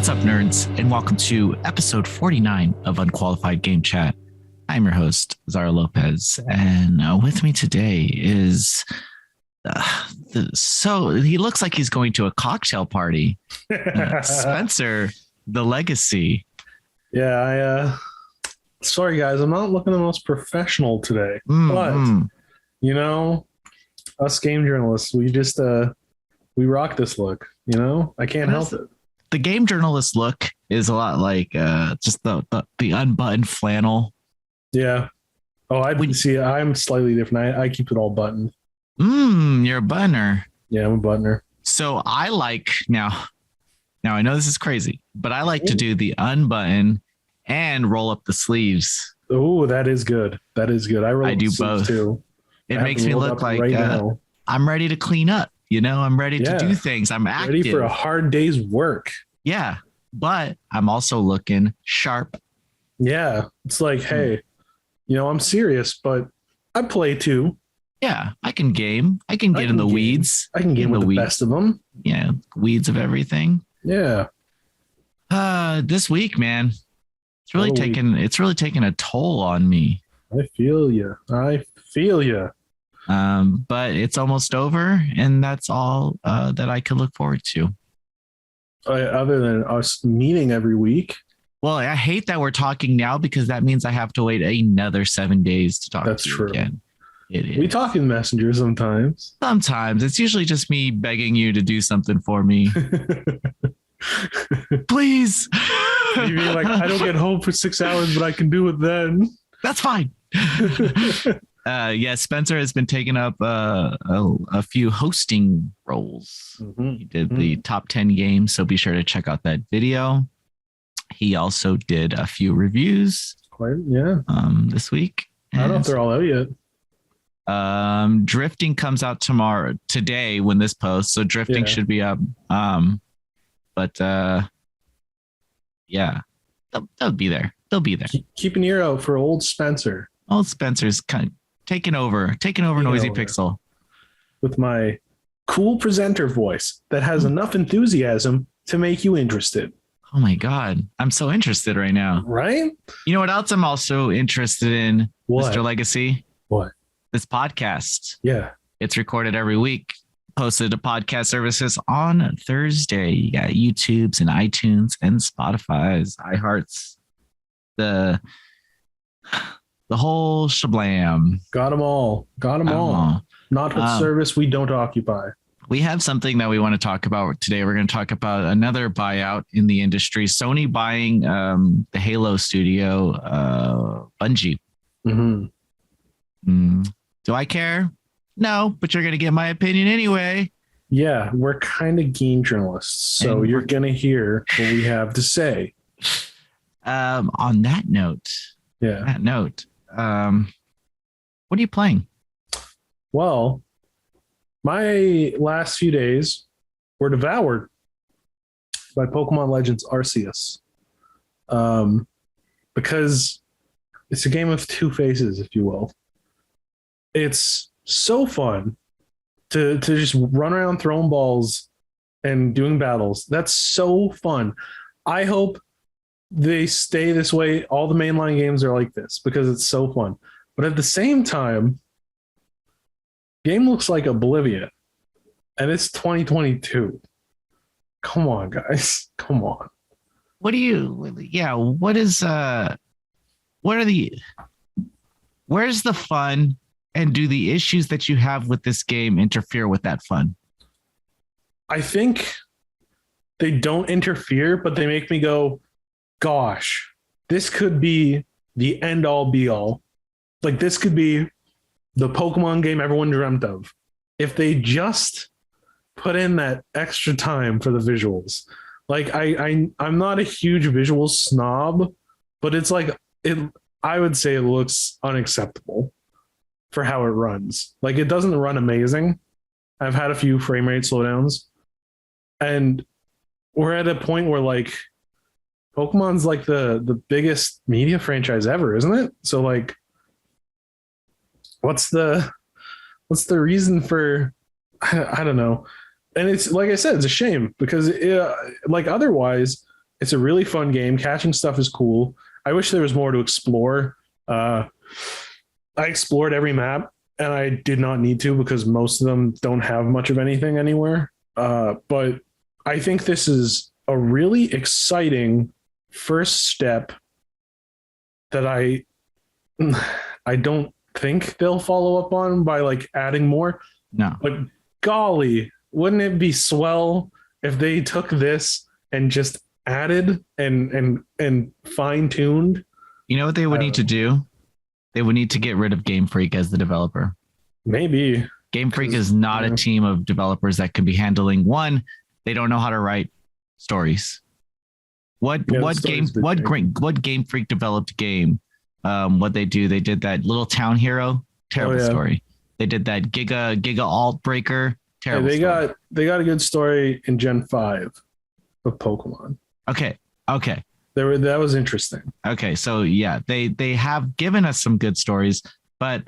What's up, nerds, and welcome to episode 49 of Unqualified Game Chat. I'm your host, Azario Lopez, and with me today is so he looks like he's going to a cocktail party. Spencer, the Legacy. Yeah, sorry guys, I'm not looking the most professional today, but you know, us game journalists, we just we rock this look. You know, I can't help it. The game journalist look is a lot like just the unbuttoned flannel. Yeah. Oh, I'm slightly different. I keep it all buttoned. You're a buttoner. Yeah, I'm a buttoner. So I like now I know this is crazy, but I like to do the unbutton and roll up the sleeves. Oh, that is good. That is good. I do both too. It makes me look like I'm ready to clean up. You know, I'm ready to do things. I'm active. Ready for a hard day's work. Yeah, but I'm also looking sharp. Yeah, it's like, hey, you know, I'm serious, but I play too. Yeah, I can game. I can get in the weeds. I can game with the best of them. Yeah, weeds of everything. Yeah. This week, man, it's really taking a toll on me. I feel you. But it's almost over, and that's all that I could look forward to. Other than us meeting every week. Well, I hate that we're talking now because that means I have to wait another 7 days to talk to you again. It is. We talk in Messenger sometimes. Sometimes. It's usually just me begging you to do something for me. Please. You mean like, I don't get home for 6 hours, but I can do it then? That's fine. Spencer has been taking up a few hosting roles. He did the top 10 games, so be sure to check out that video. He also did a few reviews. This week. I don't know if they're all out yet. Drifting comes out today when this posts, so Drifting should be up. They'll be there. Keep an ear out for old Spencer. Old Spencer's kind of taking over Noisy Pixel with my cool presenter voice that has enough enthusiasm to make you interested. Oh my God. I'm so interested right now. Right? You know what else I'm also interested in, what? Mr. Legacy? What? This podcast. Yeah. It's recorded every week, posted to podcast services on Thursday. You got YouTube's and iTunes and Spotify's, iHeart's, the whole shablam. Got them all. Not with service we don't occupy. We have something that we want to talk about today. We're going to talk about another buyout in the industry. Sony buying the Halo studio, Bungie. Do I care? No, but you're going to get my opinion anyway. Yeah, we're kind of game journalists, so you're going to hear what we have to say. On that note, what are you playing? Well, my last few days were devoured by Pokemon Legends Arceus. Because it's a game of two faces, if you will. It's so fun to just run around throwing balls and doing battles. That's so fun. I hope they stay this way. All the mainline games are like this because it's so fun. But at the same time, game looks like Oblivion, and it's 2022. Come on, guys. Come on. Where's the fun, and do the issues that you have with this game interfere with that fun? I think they don't interfere, but they make me go, gosh, this could be the end all be all. Like, this could be the Pokemon game everyone dreamt of if they just put in that extra time for the visuals. Like, I'm not a huge visual snob, but it's like I would say it looks unacceptable for how it runs. Like, it doesn't run amazing. I've had a few frame rate slowdowns, and we're at a point where like Pokemon's like the biggest media franchise ever, isn't it? So like, what's the reason for, I don't know. And it's like I said, it's a shame because like otherwise It's a really fun game. Catching stuff is cool. I wish there was more to explore. I explored every map, and I did not need to because most of them don't have much of anything anywhere. But I think this is a really exciting first step that I don't think they'll follow up on by like adding more. No. But golly, wouldn't it be swell if they took this and just added and fine-tuned? You know what they would need to do? They would need to get rid of Game Freak as the developer. Maybe. Game Freak is not a team of developers that could be handling one. They don't know how to write stories. What Game Freak developed game? What they do? They did that Little Town Hero, terrible story. They did that Giga Alt Breaker, terrible. They got a good story in Gen 5 of Pokemon. Okay. That was interesting. Okay, so yeah, they have given us some good stories, but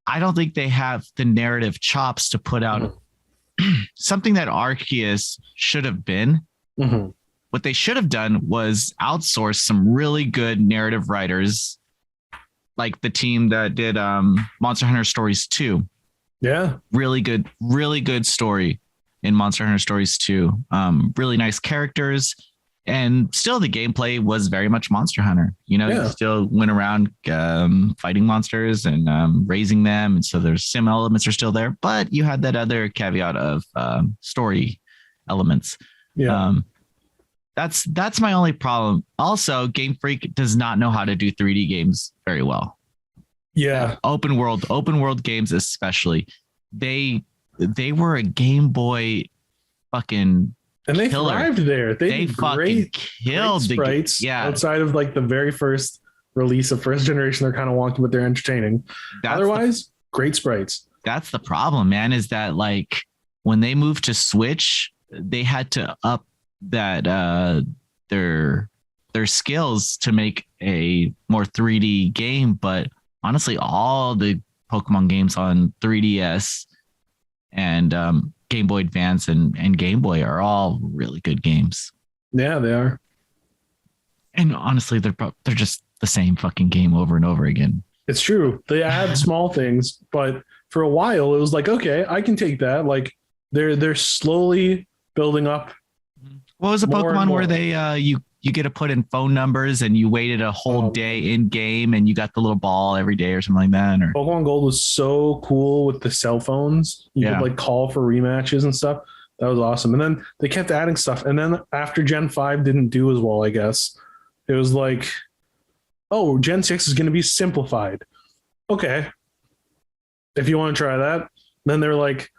I don't think they have the narrative chops to put out something that Arceus should have been. Mm-hmm. What they should have done was outsource some really good narrative writers, like the team that did Monster Hunter Stories 2. Yeah. Really good story in Monster Hunter Stories 2. Really nice characters. And still the gameplay was very much Monster Hunter. You still went around fighting monsters and raising them. And so there's sim elements are still there, but you had that other caveat of story elements. Yeah. That's my only problem. Also, Game Freak does not know how to do 3D games very well. Yeah. Open world games, especially. They were a Game Boy fucking and they killer. thrived there. They fucking killed the sprites. Outside of like the very first release of first generation, they're kind of wonky, but they're entertaining. Otherwise, great sprites. That's the problem, man, is that like when they moved to Switch, they had to up that their skills to make a more 3D game. But honestly, all the Pokemon games on 3DS and Game Boy Advance and Game Boy are all really good games. Yeah, they are. And honestly, they're just the same fucking game over and over again. It's true. They add small things, but for a while it was like, okay, I can take that. Like they're slowly building up. What was the Pokemon where they you get to put in phone numbers and you waited a whole day in game and you got the little ball every day or something like that? Or Pokemon Gold was so cool with the cell phones. You could like call for rematches and stuff. That was awesome. And then they kept adding stuff. And then after Gen 5 didn't do as well, I guess, it was like, oh, Gen 6 is going to be simplified. Okay. If you want to try that. Then they're like,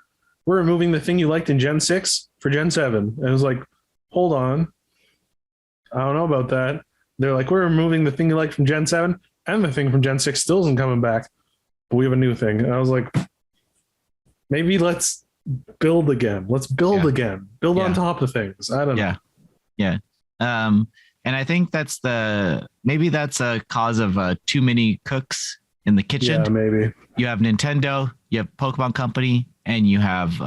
we're removing the thing you liked in Gen 6 for Gen 7. And it was like, hold on. I don't know about that. They're like, we're removing the thing you liked from Gen 7 and the thing from Gen 6 still isn't coming back. But we have a new thing. And I was like, maybe let's build again. Let's build again. Build on top of things. I don't know. Yeah. And I think that's maybe that's a cause of too many cooks in the kitchen. Yeah, maybe. You have Nintendo, you have Pokemon Company, and you have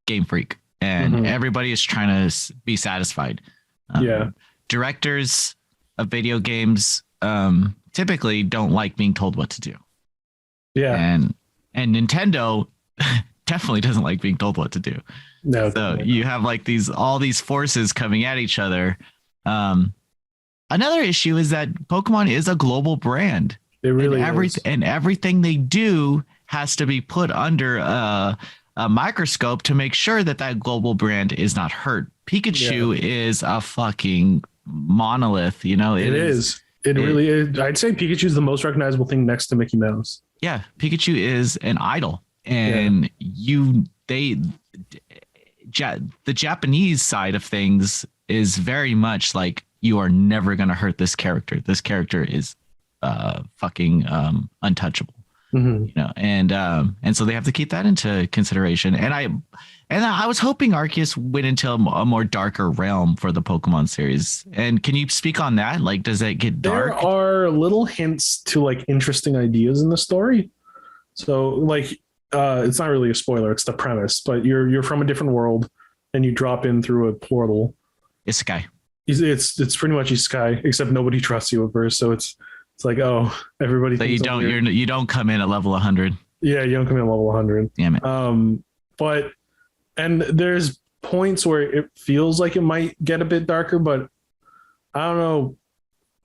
Game Freak. And everybody is trying to be satisfied. Directors of video games typically don't like being told what to do. Yeah. And Nintendo definitely doesn't like being told what to do. No. So you have like all these forces coming at each other. Another issue is that Pokemon is a global brand. It really is. And everything they do has to be put under a microscope to make sure that global brand is not hurt. Pikachu is a fucking monolith, It is. It really is. I'd say Pikachu is the most recognizable thing next to Mickey Mouse. Yeah, Pikachu is an idol, and the Japanese side of things is very much like, you are never going to hurt this character. This character is fucking untouchable. And so they have to keep that into consideration. And I was hoping Arceus went into a more darker realm for the Pokemon series. And can you speak on that? Like, does it get dark? There are little hints to like interesting ideas in the story. So like, it's not really a spoiler. It's the premise, but you're from a different world and you drop in through a portal. Isekai. it's pretty much Isekai, except nobody trusts you at first. So it's like, oh, everybody. So you don't come in at level 100. Yeah, you don't come in at level 100. Damn it. But there's points where it feels like it might get a bit darker, but I don't know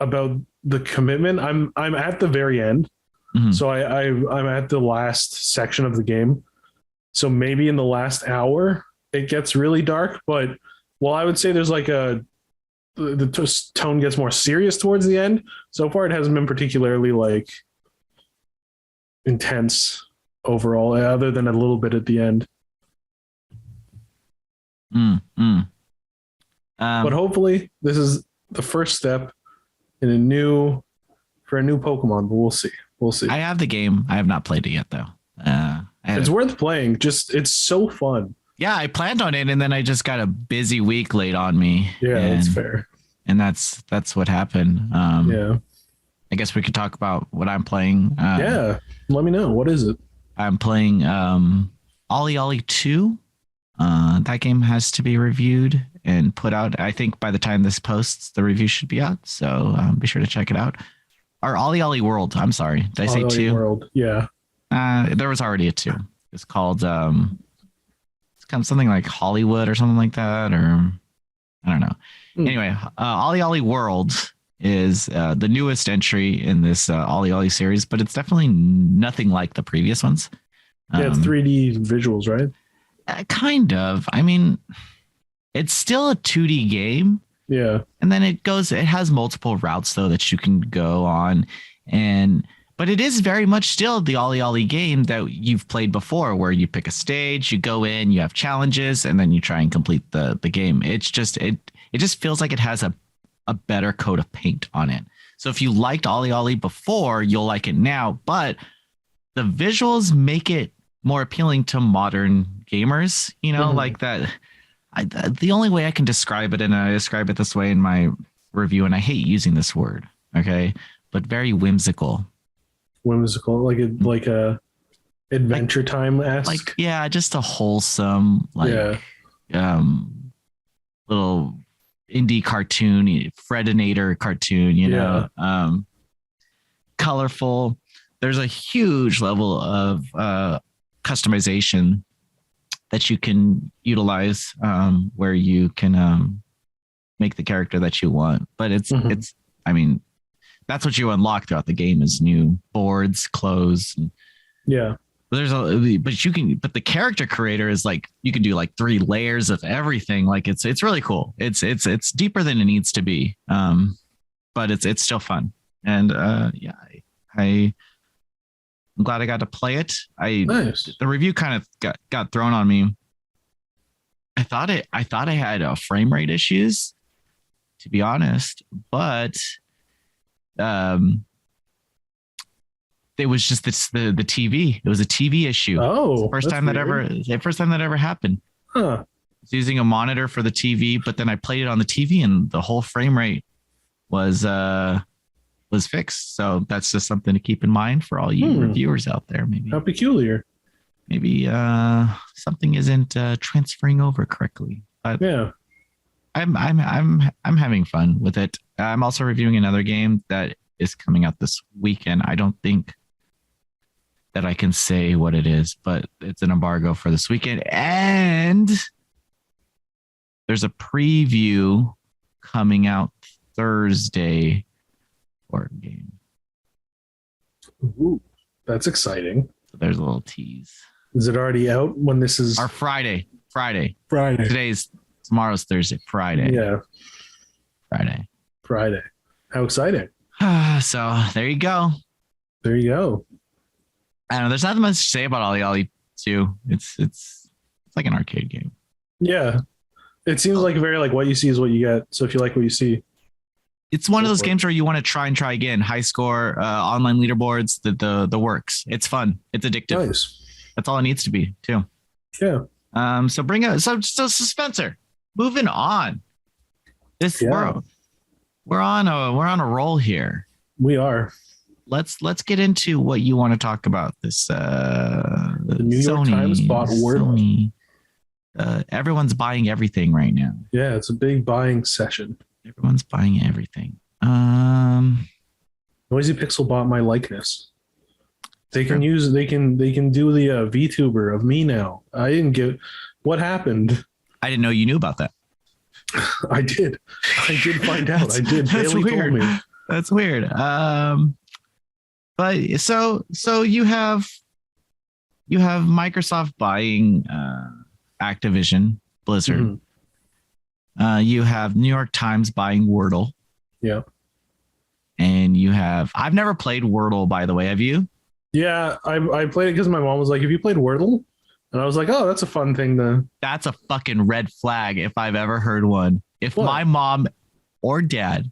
about the commitment. I'm at the very end, so I'm at the last section of the game. So maybe in the last hour it gets really dark, but I would say there's like the tone gets more serious towards the end. So far, it hasn't been particularly like intense overall, other than a little bit at the end. But hopefully, this is the first step in a new Pokemon. But we'll see. We'll see. I have the game. I have not played it yet, though. It's worth playing. It's so fun. Yeah, I planned on it, and then I just got a busy week laid on me. Yeah, that's fair. And that's what happened. Yeah. I guess we could talk about what I'm playing. Yeah, let me know. What is it? I'm playing OlliOlli 2. That game has to be reviewed and put out. I think by the time this posts, the review should be out. So be sure to check it out. Or OlliOlli World. I'm sorry. Did I say 2? World. Yeah. There was already a 2. It's called it's kind of something like Hollywood or something like that, or I don't know. Anyway, OlliOlli World is the newest entry in this OlliOlli series, but it's definitely nothing like the previous ones. Yeah, it's 3D visuals, right? Kind of. I mean, it's still a 2D game. Yeah. And then it has multiple routes though that you can go on, but it is very much still the OlliOlli game that you've played before, where you pick a stage, you go in, you have challenges, and then you try and complete the game. It's just it just feels like it has a better coat of paint on it. So if you liked OlliOlli before, you'll like it now, but the visuals make it more appealing to modern gamers, like that. The only way I can describe it, and I describe it this way in my review, and I hate using this word, okay, but very whimsical. Like a Adventure Time-esque? Like, yeah, just a wholesome, little indie cartoon, Fredinator cartoon, colorful. There's a huge level of customization that you can utilize, where you can make the character that you want. But I mean, that's what you unlock throughout the game is new boards, clothes. Yeah. But the character creator is like, you can do like 3 layers of everything. Like it's really cool. It's deeper than it needs to be. But it's still fun. And I'm glad I got to play it. Nice. The review kind of got thrown on me. I thought I had frame rate issues, to be honest, but it was just the TV. It was a TV issue. Oh, first time that ever happened. Huh. It's using a monitor for the TV, but then I played it on the TV and the whole frame rate was fixed. So that's just something to keep in mind for all you reviewers out there. Maybe how peculiar. Maybe something isn't transferring over correctly. But yeah, I'm having fun with it. I'm also reviewing another game that is coming out this weekend. I don't think that I can say what it is, but it's an embargo for this weekend. And there's a preview coming out Thursday for a game. Ooh, that's exciting. So there's a little tease. Is it already out when this is? Our Friday. Friday. Tomorrow's Thursday. Friday. Yeah. Friday. How exciting. So there you go. I don't know. There's nothing much to say about OlliOlli 2. It's like an arcade game. Yeah. It seems like very like what you see is what you get. So if you like what you see, it's one of those games where you want to try again. High score, online leaderboards, the works. It's fun. It's addictive. Nice. That's all it needs to be too. Yeah. So Spencer, moving on. We're on a roll here. We are. Let's get into what you want to talk about. This the New York Times bought Wordle. Everyone's buying everything right now. Yeah, it's a big buying session. Everyone's buying everything. Noisy Pixel bought my likeness. They can do the VTuber of me now. I didn't get what happened. I didn't know you knew about that. I did find out. I did. Bailey told me. That's weird. But so you have Microsoft buying Activision Blizzard. Mm-hmm. You have New York Times buying Wordle. Yeah. And you have I've never played Wordle, by the way. Have you? Yeah, I played it because my mom was like, "Have you played Wordle?" And I was like, "Oh, that's a fun thing to." That's a fucking red flag if I've ever heard one. If what? My mom or dad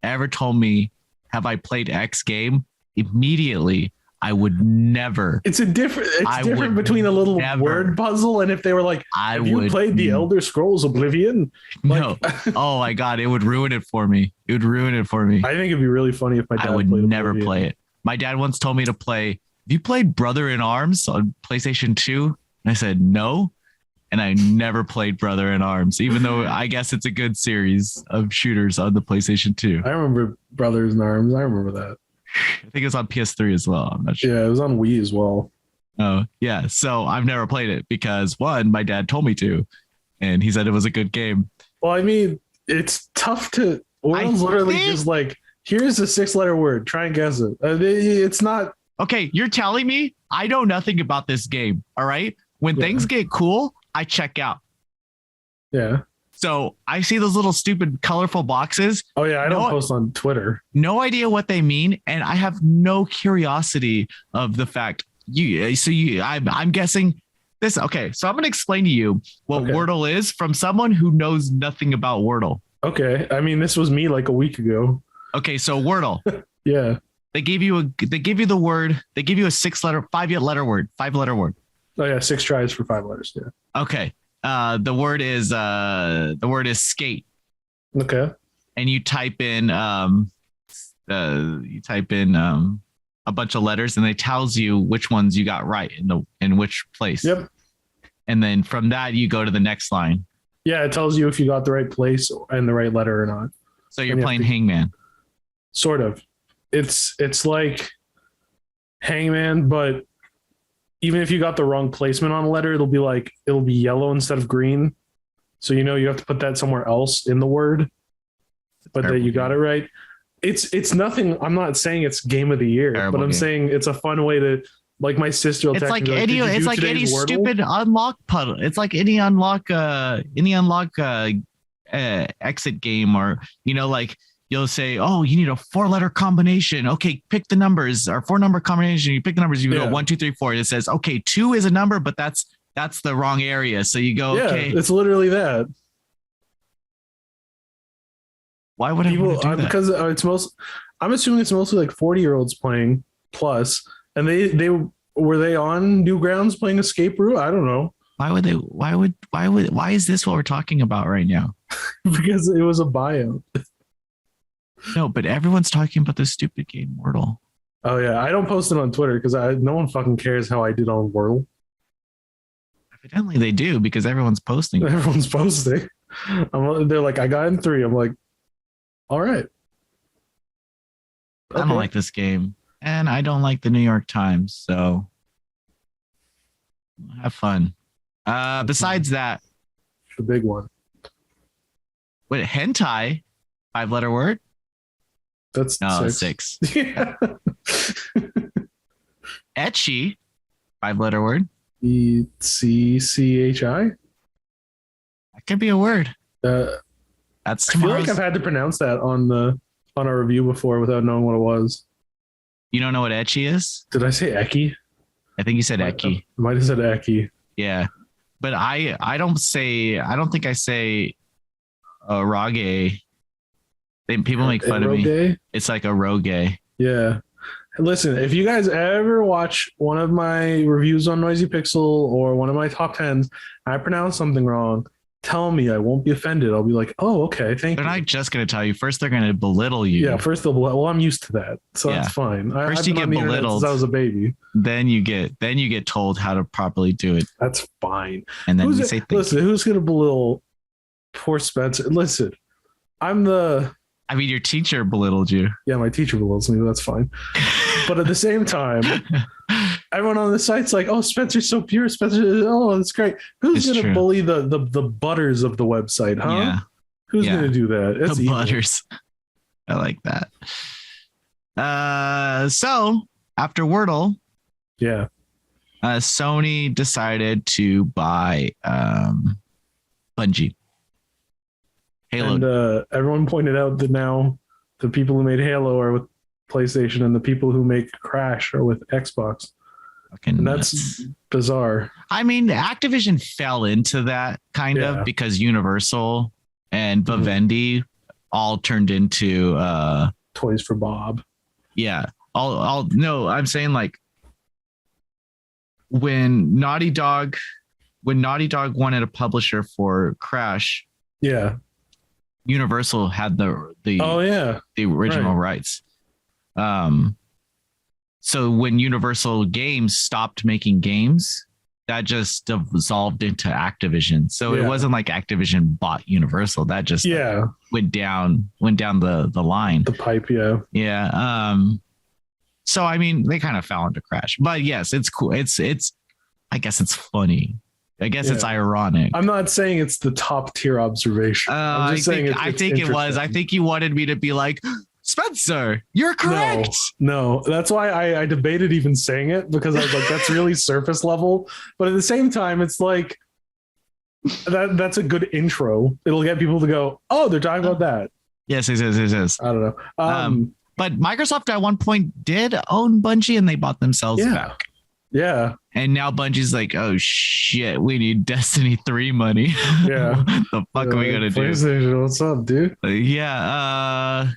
ever told me, "Have I played X game?" Immediately, I would never. It's different between a little word puzzle and if they were like, "Have you played the Elder Scrolls Oblivion?" No. Oh my god, it would ruin it for me. I think it'd be really funny if my dad. I would never play it. My dad once told me to play. Have you played Brother in Arms on PlayStation 2? And I said no, and I never played Brother in Arms, even though I guess it's a good series of shooters on the PlayStation 2. I remember Brothers in Arms. I remember that. I think it was on PS3 as well. I'm not sure. Yeah, it was on Wii as well. Oh, yeah. So I've never played it because one, my dad told me to, and he said it was a good game. Well, I mean, it's tough to. Wordle's literally just like, here's a 6-letter word. Try and guess it. It's not. Okay, you're telling me I know nothing about this game. All right. When things get cool, I check out. Yeah. So I see those little stupid colorful boxes. Oh yeah, I don't post on Twitter. No idea what they mean, and I have no curiosity of the fact I'm guessing this. Okay, so I'm gonna explain to you what Wordle is from someone who knows nothing about Wordle. Okay, I mean this was me like a week ago. Okay, so Wordle. Yeah. They give you the word. They give you a 5-letter word. Oh yeah, 6 tries for 5 letters. Yeah. Okay. The word is skate. Okay. And you type in a bunch of letters, and it tells you which ones you got right in which place. Yep. And then from that you go to the next line. Yeah, it tells you if you got the right place and the right letter or not. So you're playing Hangman. Sort of. It's like Hangman, but even if you got the wrong placement on a letter, it'll be yellow instead of green. So you have to put that somewhere else in the word, but that you got it right. It's nothing. I'm not saying it's game of the year, but I'm saying it's a fun way to, like, my sister will text me, it's like any stupid unlock puzzle. It's like any unlock exit game, or like you'll say, oh, you need a 4-letter combination. Okay, pick the numbers, or 4-number combination. You pick the numbers. You go 1, 2, 3, 4. It says, okay, 2 is a number, but that's the wrong area. So you go, okay. It's literally that. Why would I want to do that? Because I'm assuming it's mostly like 40-year-olds playing plus, and they were they on Newgrounds playing Escape Room? I don't know. Why is this what we're talking about right now? Because it was a buyout. No, but everyone's talking about this stupid game, Wordle. Oh yeah, I don't post it on Twitter because no one fucking cares how I did on Wordle. Evidently, they do because everyone's posting. Everyone's posting. They're like, I got in 3. I'm like, all right. I don't like this game, and I don't like the New York Times. So have fun. Besides that, the big one. Wait, hentai, 5-letter word. That's 6. Yeah. Etchy, 5-letter word. ECCHI. That could be a word. That's I feel like I've had to pronounce that on a review before without knowing what it was. You don't know what etchy is? Did I say eki? I think you said eki. I might have said eki. Yeah, but I don't think I say rage. People make fun of me. It's like a rogue. Yeah. Listen, if you guys ever watch one of my reviews on Noisy Pixel or one of my top 10s, I pronounce something wrong, tell me. I won't be offended. I'll be like, oh, okay, thank you. They're not just going to tell you. First, they're going to belittle you. Yeah, first they'll well, I'm used to that. So that's fine. First you get belittled since I was a baby. Then you get told how to properly do it. That's fine. And then you say, listen, who's going to belittle poor Spencer? Listen, I'm the. I mean, your teacher belittled you. Yeah, my teacher belittles me. That's fine. But at the same time, everyone on the site's like, "Oh, Spencer's so pure. Spencer, oh, that's great." Who's going to bully the butters of the website, huh? Yeah. Who's going to do that? It's the butters. I like that. So after Wordle, yeah, Sony decided to buy Bungie. Halo. And everyone pointed out that now the people who made Halo are with PlayStation and the people who make Crash are with Xbox. And that's bizarre. I mean, Activision fell into that kind of because Universal and Vivendi all turned into Toys for Bob. Yeah. No, I'm saying like when Naughty Dog wanted a publisher for Crash. Yeah. Universal had the original rights. So when Universal Games stopped making games, that just dissolved into Activision. So it wasn't like Activision bought Universal. That just went down the line. The pipe, yeah. Yeah. So I mean, they kind of fell into Crash. But yes, it's cool. It's I guess it's funny. I guess it's ironic. I'm not saying it's the top tier observation. I'm just saying I think it was. I think you wanted me to be like, Spencer, you're correct. No, that's why I debated even saying it, because I was like, that's really surface level. But at the same time, it's like that's a good intro. It'll get people to go, oh, they're talking about that. Yes, it is. I don't know. But Microsoft at one point did own Bungie, and they bought themselves back. Yeah. And now Bungie's like, oh shit, we need Destiny 3 money. Yeah. What the fuck are we gonna do? PlayStation, what's up, dude? Yeah.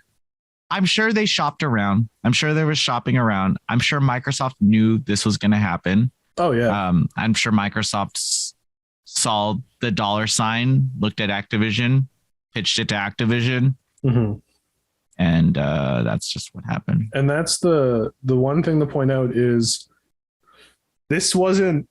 I'm sure they shopped around. I'm sure there was shopping around. I'm sure Microsoft knew this was gonna happen. Oh yeah. I'm sure Microsoft saw the dollar sign, looked at Activision, pitched it to Activision. Mm-hmm. And that's just what happened. And that's the one thing to point out is this wasn't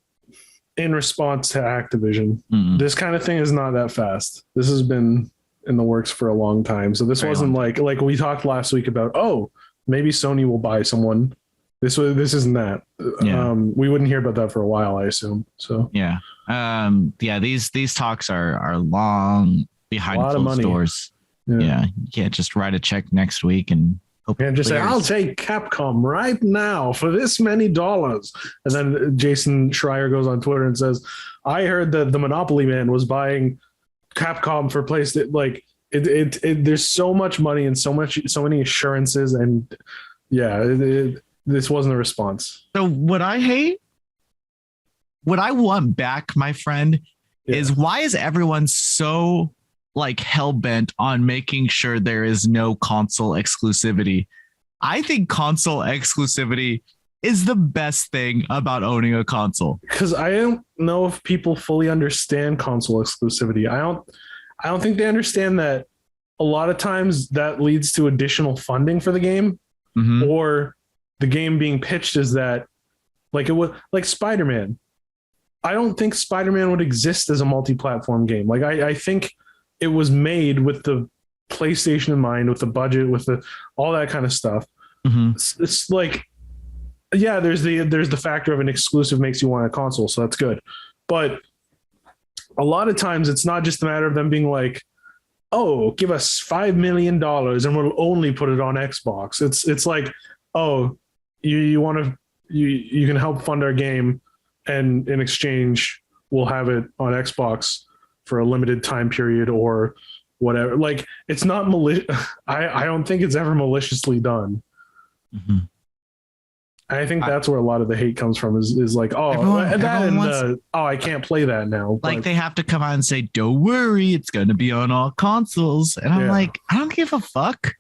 in response to Activision. Mm-hmm. This kind of thing is not that fast. This has been in the works for a long time. So this wasn't like we talked last week about, oh, maybe Sony will buy someone. This isn't that. Yeah. We wouldn't hear about that for a while, I assume. So yeah. These talks are long behind closed doors. Yeah. You can't just write a check next week and just say, I'll take Capcom right now for this many dollars. And then Jason Schreier goes on Twitter and says, I heard that the Monopoly Man was buying Capcom for PlayStation. Like there's so much money and so many assurances. And this wasn't a response. So what I want back, my friend, is why is everyone so like hell-bent on making sure there is no console exclusivity? I think console exclusivity is the best thing about owning a console. Because I don't know if people fully understand console exclusivity. I don't think they understand that a lot of times that leads to additional funding for the game, or the game being pitched as that, like it was like Spider-Man. I don't think Spider-Man would exist as a multi-platform game. Like I think it was made with the PlayStation in mind, with the budget, with all that kind of stuff. Mm-hmm. It's like, yeah, there's the factor of an exclusive makes you want a console, so that's good. But a lot of times it's not just a matter of them being like, oh, give us $5 million and we'll only put it on Xbox. It's like, oh, you can help fund our game, and in exchange we'll have it on Xbox for a limited time period or whatever. Like it's not I don't think it's ever maliciously done. Mm-hmm. I think that's where a lot of the hate comes from is like, oh, I can't play that now. Like they have to come out and say, don't worry, it's going to be on all consoles. And I'm like, I don't give a fuck.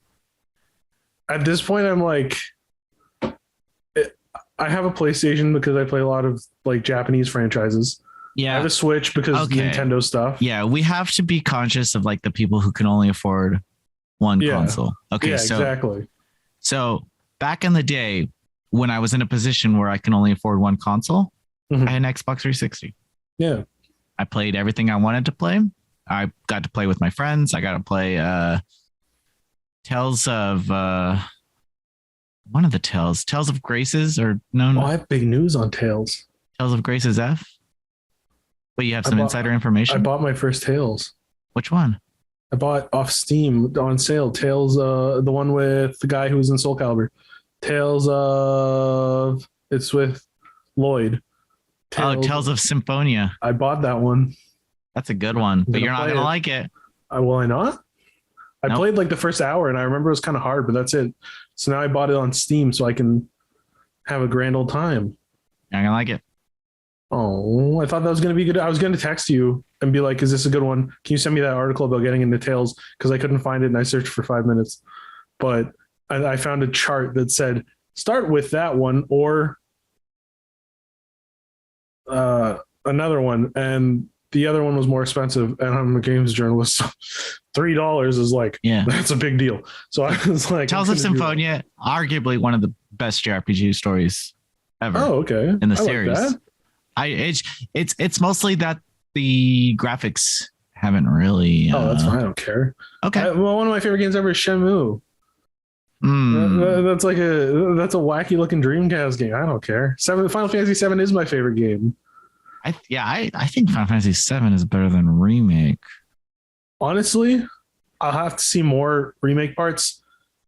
At this point, I'm like, I have a PlayStation because I play a lot of like Japanese franchises. Yeah. I have a Switch because Nintendo stuff. Yeah. We have to be conscious of like the people who can only afford one console. Okay. Yeah, exactly. So back in the day when I was in a position where I can only afford one console, I had an Xbox 360. Yeah. I played everything I wanted to play. I got to play with my friends. I got to play Tales of one of the Tales of Graces, or no. I have big news on Tales. Tales of Graces F. But you have some insider information. I bought my first Tales. Which one? I bought off Steam on sale. Tales, the one with the guy who was in Soul Calibur. Tales of it's with Lloyd. Tales of Symphonia. I bought that one. That's a good one, but you're not gonna like it. Will I not? I played like the first hour, and I remember it was kind of hard, but that's it. So now I bought it on Steam so I can have a grand old time. You're not gonna like it. Oh, I thought that was going to be good. I was going to text you and be like, is this a good one? Can you send me that article about getting into Tales? Because I couldn't find it and I searched for 5 minutes. But I found a chart that said, start with that one or another one. And the other one was more expensive. And I'm a games journalist. So $3 is like, that's a big deal. So I was like, Tales of Symphonia, arguably one of the best JRPG stories ever. Oh, okay. In the series. Like that. It's mostly that the graphics haven't really. That's fine. I don't care. Okay. One of my favorite games ever is Shenmue. That's a wacky looking Dreamcast game. I don't care. Final Fantasy VII is my favorite game. I think Final Fantasy VII is better than remake. Honestly, I'll have to see more remake parts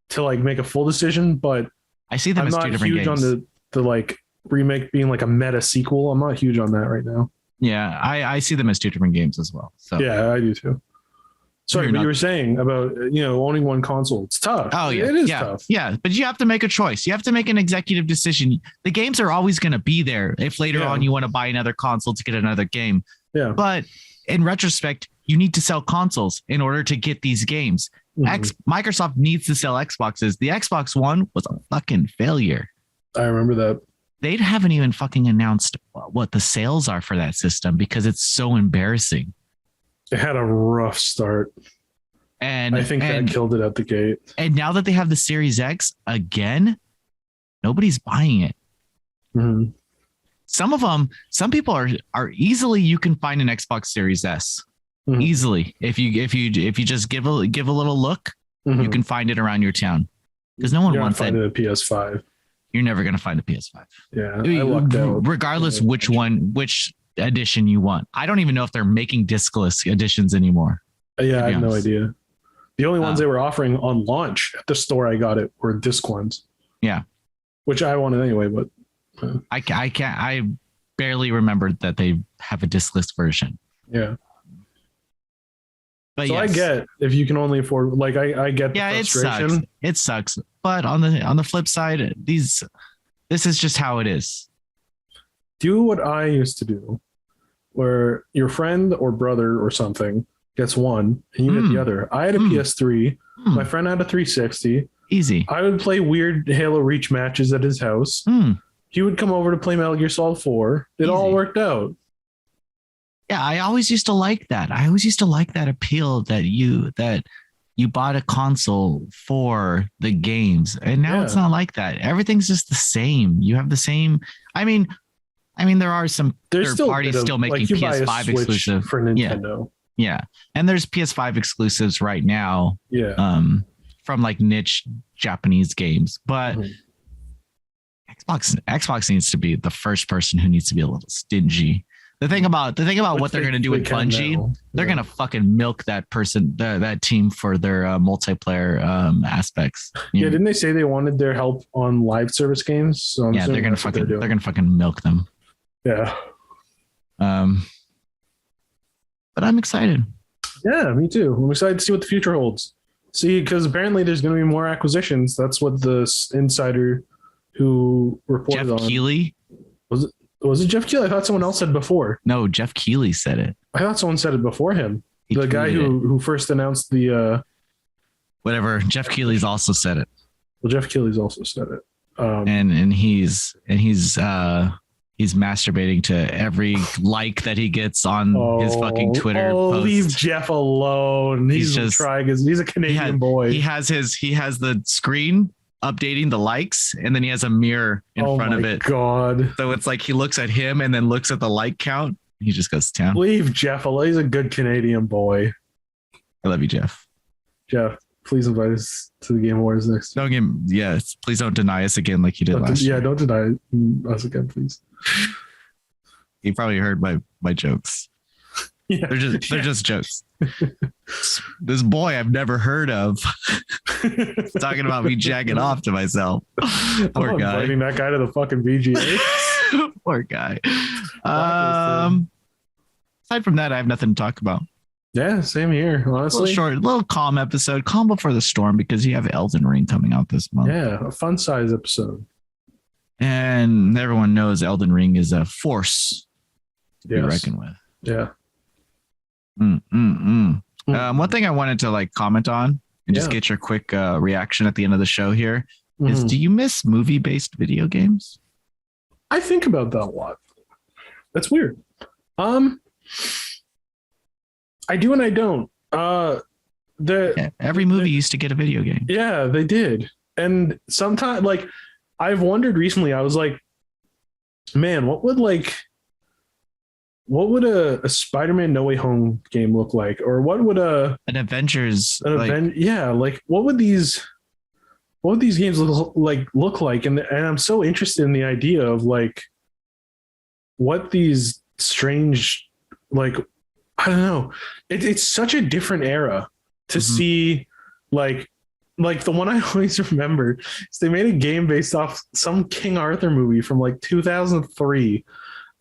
to like make a full decision. But I see them as two different games. I'm not huge on the like remake being like a meta sequel. I'm not huge on that right now. Yeah, I see them as two different games as well. So yeah, I do too. Sorry, but you were saying about owning one console. It's tough. Oh yeah, it is tough. Yeah, but you have to make a choice. You have to make an executive decision. The games are always going to be there. If later on you want to buy another console to get another game. Yeah. But in retrospect, you need to sell consoles in order to get these games. Microsoft needs to sell Xboxes. The Xbox One was a fucking failure. I remember that. They haven't even fucking announced what the sales are for that system because it's so embarrassing. It had a rough start. And I think that killed it at the gate. And now that they have the Series X again, nobody's buying it. Mm-hmm. Some people are easily, you can find an Xbox Series S easily. If you just give a little look, you can find it around your town because no one wants it. A PS5. You're never going to find a PS5. Yeah. I lucked out. Regardless which edition you want. I don't even know if they're making discless editions anymore. Yeah, I have no idea. The only ones they were offering on launch at the store I got it were disc ones. Yeah. Which I wanted anyway, but I barely remembered that they have a discless version. Yeah. But so yes. I get if you can only afford, like I get the frustration. It sucks. But on the flip side, this is just how it is. Do what I used to do, where your friend or brother or something gets one and you get the other. I had a PS3. My friend had a 360. Easy. I would play weird Halo Reach matches at his house. He would come over to play Metal Gear Solid 4. It all worked out. Yeah, I always used to like that. I always used to like that appeal that you bought a console for the games. And now it's not like that. Everything's just the same. You have the same. I mean, there are some third parties still making PS5 exclusive for Nintendo. Yeah. And there's PS5 exclusives right now. Yeah. From like niche Japanese games. But Xbox needs to be the first person who needs to be a little stingy. The thing about what they're going to do with Bungie, they're going to fucking milk that team for their multiplayer aspects. Yeah, didn't they say they wanted their help on live service games? So they're going to fucking milk them. Yeah. But I'm excited. Yeah, me too. I'm excited to see what the future holds. See, because apparently there's going to be more acquisitions. That's what the insider who reported on. Jeff Keighley? Was it Jeff Keighley? I thought someone else said before. No, Jeff Keighley said it. I thought someone said it before him. The guy who first announced the whatever. Jeff Keighley's also said it. Well, Jeff Keighley's also said it. And he's masturbating to every like that he gets on his fucking Twitter post. Leave Jeff alone. He's just trying. He's a Canadian boy. He has the screen updating the likes, and then he has a mirror in front of it. God. So it's like he looks at him and then looks at the like count, He just goes to town. Leave Jeff alone. He's a good Canadian boy. I love you, Jeff. Jeff, please invite us to the Game Awards next. Don't get, please don't deny us again like you did last year. Yeah, don't deny us again, please. You probably heard my jokes. Yeah. They're just jokes. This boy I've never heard of talking about me jacking off to myself. Poor guy. Inviting that guy to the fucking VGA. Poor guy. Aside from that, I have nothing to talk about. Yeah, same here. Honestly, little calm episode, calm before the storm, because you have Elden Ring coming out this month. Yeah, a fun size episode. And everyone knows Elden Ring is a force to be reckoned with. Yeah. One thing I wanted to comment on and just get your quick reaction at the end of the show here is: do you miss movie-based video games? I think about that a lot. That's weird. I do and I don't. Every movie used to get a video game. Yeah, they did. And sometimes, I've wondered recently, I was like, man, what would a Spider-Man No Way Home game look like? Or what would an Avengers what would these games look like? And I'm so interested in the idea of what these strange, I don't know. It's such a different era to see, the one I always remember is they made a game based off some King Arthur movie from 2003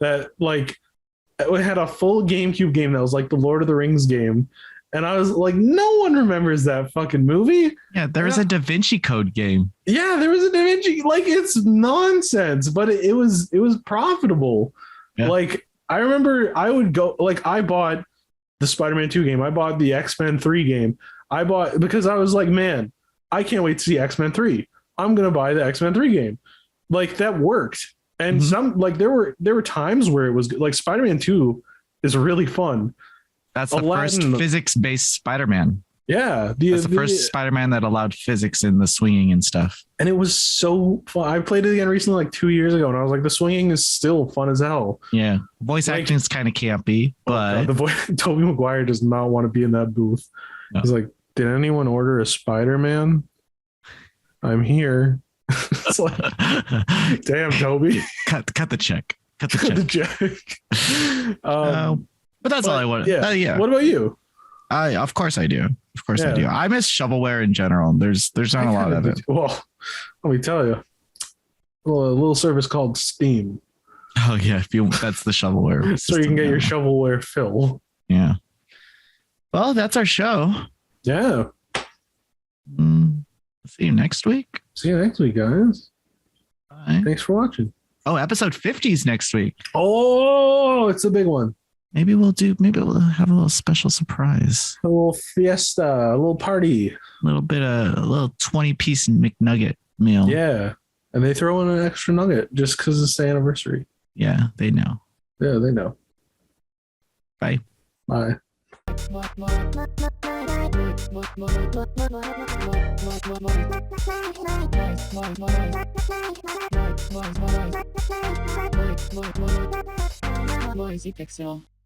that it had a full GameCube game that was the Lord of the Rings game. And I was like, no one remembers that fucking movie. Yeah, there was a Da Vinci Code game. Yeah, there was a Da Vinci. It's nonsense, but it was profitable. Yeah. I remember I would go, I bought the Spider-Man 2 game. I bought the X-Men 3 game. I bought, because I was like, man, I can't wait to see X-Men 3. I'm going to buy the X-Men 3 game. That worked. And some, there were times where it was Spider-Man 2 is really fun. That's the first physics-based Spider-Man. Yeah. That's the first Spider-Man that allowed physics in the swinging and stuff. And it was so fun. I played it again recently, 2 years ago, and I was like, the swinging is still fun as hell. Yeah. Voice acting is kind of campy, but... Tobey Maguire does not want to be in that booth. No. He's like, did anyone order a Spider-Man? I'm here. It's damn, Toby. Cut the check. Cut the check. But that's all I wanted. Yeah. What about you? Of course I do. Of course I do. I miss shovelware in general. There's not a lot of it. Well, let me tell you, a little service called Steam. Oh yeah, that's the shovelware. So you can get your shovelware fill. Yeah. Well, that's our show. Yeah. See you next week. See you next week, guys. Bye. Thanks for watching. Oh, episode 50 is next week. Oh, it's a big one. Maybe we'll have a little special surprise. A little fiesta, a little party. A little 20-piece McNugget meal. Yeah. And they throw in an extra nugget just because it's the anniversary. Yeah, they know. Yeah, they know. Bye. Bye. Noisy Pixel.